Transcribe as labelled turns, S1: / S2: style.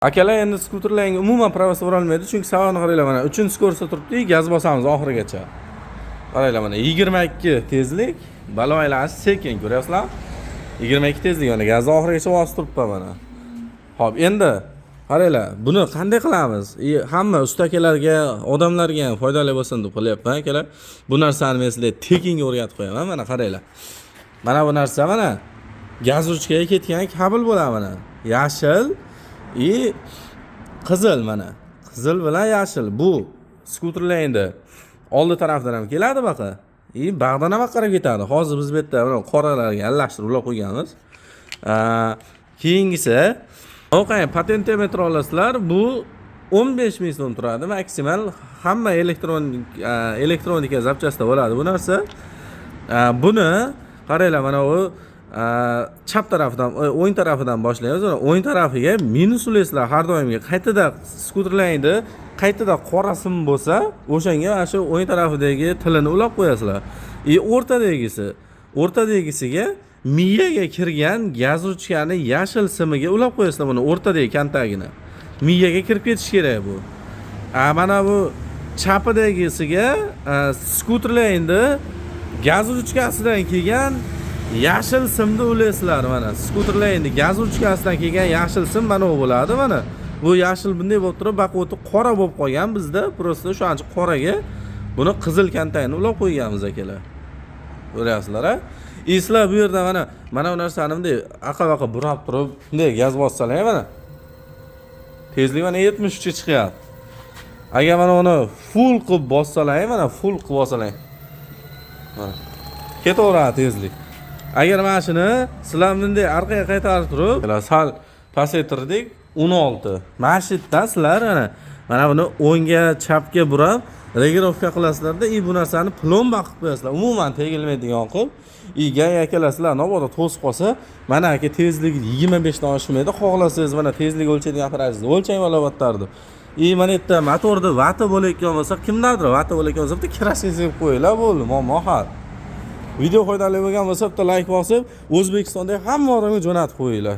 S1: Akalar endi skuterlarga umuman pravosi berolmaydi, chunki sababini qaranglar, mana 3-ko'rsatib turibdi, gaz bosamiz oxirigacha. Qaranglar, mana 22 tezlik, baloylanish sekin, ko'ryapsizlar? 22 tezlik, mana gazni oxirigacha bosib turibdi mana. Xo'p, endi qaranglar, buni qanday qilamiz? Hamma ustakalarga, odamlarga ham foydali bo'lsin deb qilyapman, akalar. Bu narsani men sizlarga tekinga o'rgatib qo'yaman, mana qaranglar. Mana bu narsa mana gaz ruchkaga ketgan kabel bo'ladi mana. Yashil qizil mana. Qizil bilan yashil. Bu skuterlar endi oldi tarafdan ham keladi baqa. Bag'dan ham qarab ketadi. Hozir biz bu yerda mana qoralarga aralashtirib ulab qo'yganmiz. Keyingisi o'qay potentometr olasizlar. Bu 15 ming so'm turadi. Maksimal hamma elektronika zapchasta bo'ladi bu narsa. Buni qaranglar, mana u chap tarafdan, o'ng tarafidan boshlaymiz. O'ng tarafiga minus ulasizlar har doimgi. Qaytida skuterlarni qaytida qora sim bo'lsa, o'shanga ana shu o'ng tarafidagi tilini ulab qo'yasizlar. O'rtadagisiga miyaga kirgan gaz ruchkani yashil simiga ulab qo'yasizlar buni o'rtadagi kontagini. Miyaga kirib ketish kerak bu. Mana bu chapidagisiga skuterlar endi gaz ruchkasidan kelgan yashil simni ulasizlar mana. Skuterlar endi gaz ruchkasidan kelgan yashil sim mana bu bo'ladi mana. Bu yashil bunday bo'lib turib, baqoti qora bo'lib qolgan bizda. Prosta shu ancha qoraga buni qizil kontagini ulab qo'yganmiz akalar. Ko'ryapsizlar a? Sizlar bu yerda mana bu narsani bunday aqavaqa burab turib, bunday gaz bossalar mana. Tezlik mana 73 ga chiqyapti. Agar mana uni full qilib bossalar, mana full qilib bossalar. Mana ketaveradi tezlik. Agar mana shuni sizlar bunday orqaga qaytarib turib, sal pasaytirdik 16. Mana shu yerdan sizlar mana buni o'ngga, chapga burab regirovka qilasizlarda, bu narsani plomba qilib qo'yasizlar. Umuman tegilmaydigan qilib, gay akalasizlar mabodo to'sib qolsa, mana aka tezligi 25 dan oshmaydi. Xohlasangiz mana tezlik o'lchaydigan apparatni o'lchang valobatlarni. Mana yerda motorda vata bo'layotgan bo'lsa, kimlardir vata bo'layotgan bo'lsa, bitta kerosin sepib qo'yinglar, bo'ldi, muammo hal. Video foydali bo'lgan bo'lsa, bitta like bosib, O'zbekistonda hamma odamga jo'natib qo'yinglar.